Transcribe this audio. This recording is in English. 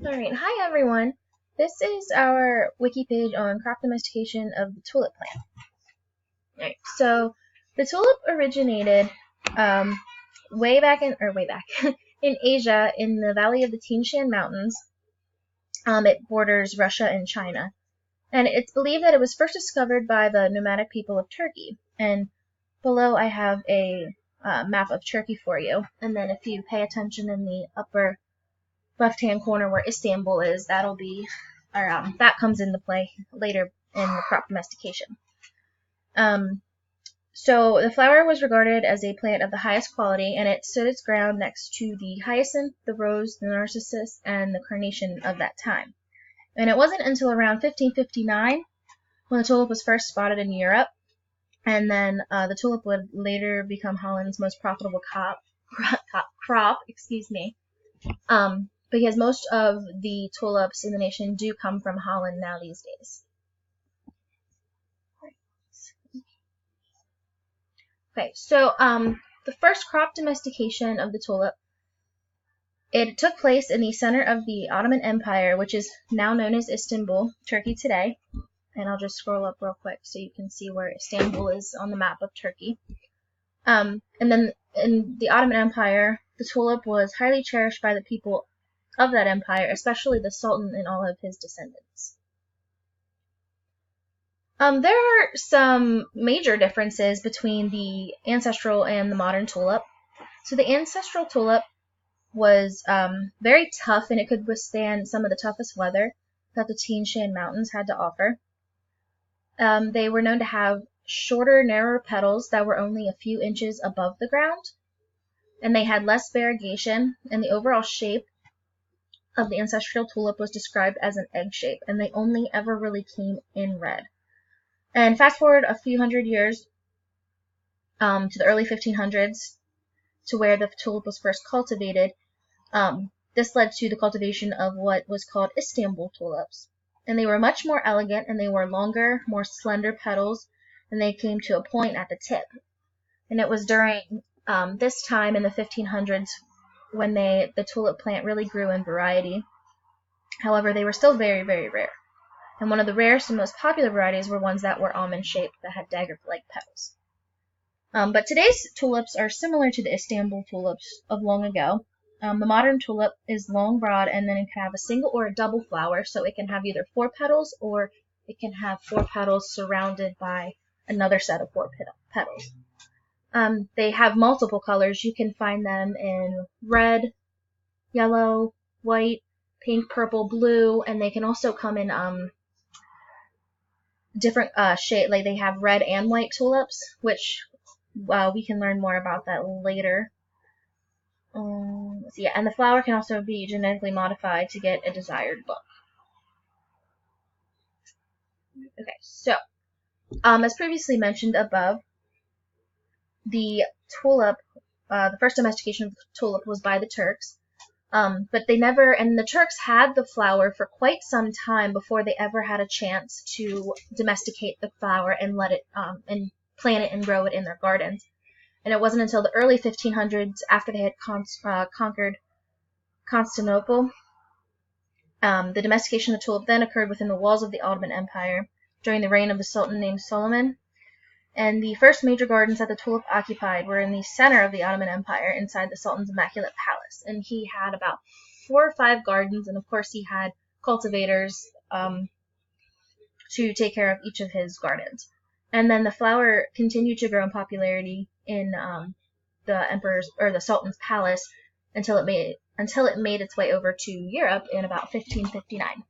Alright, hi everyone. This is our wiki page on crop domestication of the tulip plant. Alright, so the tulip originated way back in Asia in the valley of the Tian Mountains. It borders Russia and China. And it's believed that it was first discovered by the nomadic people of Turkey. And below I have a map of Turkey for you. And then if you pay attention in the upper left-hand corner where Istanbul is, that comes into play later in the crop domestication. So the flower was regarded as a plant of the highest quality, and it stood its ground next to the hyacinth, the rose, the narcissus, and the carnation of that time. And it wasn't until around 1559 when the tulip was first spotted in Europe, and then the tulip would later become Holland's most profitable crop. Because most of the tulips in the nation do come from Holland now these days. Okay, so the first crop domestication of the tulip, it took place in the center of the Ottoman Empire, which is now known as Istanbul, Turkey today. And I'll just scroll up real quick so you can see where Istanbul is on the map of Turkey. And then in the Ottoman Empire, the tulip was highly cherished by the people of that empire, especially the Sultan and all of his descendants. There are some major differences between the ancestral and the modern tulip. So the ancestral tulip was very tough, and it could withstand some of the toughest weather that the Tian Mountains had to offer. They were known to have shorter, narrower petals that were only a few inches above the ground, and they had less variegation, and the overall shape of the ancestral tulip was described as an egg shape, and they only ever really came in red. And fast forward a few hundred years to the early 1500s, to where the tulip was first cultivated. This led to the cultivation of what was called Istanbul tulips. And they were much more elegant, and they were longer, more slender petals, and they came to a point at the tip. And it was during this time in the 1500s when the tulip plant really grew in variety. However, they were still very, very rare. And one of the rarest and most popular varieties were ones that were almond-shaped that had dagger-like petals. But today's tulips are similar to the Istanbul tulips of long ago. The modern tulip is long, broad, and then it can have a single or a double flower, so it can have either 4 petals or it can have 4 petals surrounded by another set of 4 petals. They have multiple colors. You can find them in red, yellow, white, pink, purple, blue, and they can also come in different shade. Like they have red and white tulips, which we can learn more about that later. And the flower can also be genetically modified to get a desired look. Okay, so as previously mentioned above, the tulip, the first domestication of the tulip was by the Turks, but the Turks had the flower for quite some time before they ever had a chance to domesticate the flower and let it and plant it and grow it in their gardens. And it wasn't until the early 1500s, after they had conquered Constantinople, the domestication of the tulip then occurred within the walls of the Ottoman Empire during the reign of the Sultan named Suleiman. And the first major gardens that the tulip occupied were in the center of the Ottoman Empire, inside the Sultan's immaculate palace. And he had about 4 or 5 gardens, and of course he had cultivators to take care of each of his gardens. And then the flower continued to grow in popularity in the Sultan's palace until it made its way over to Europe in about 1559.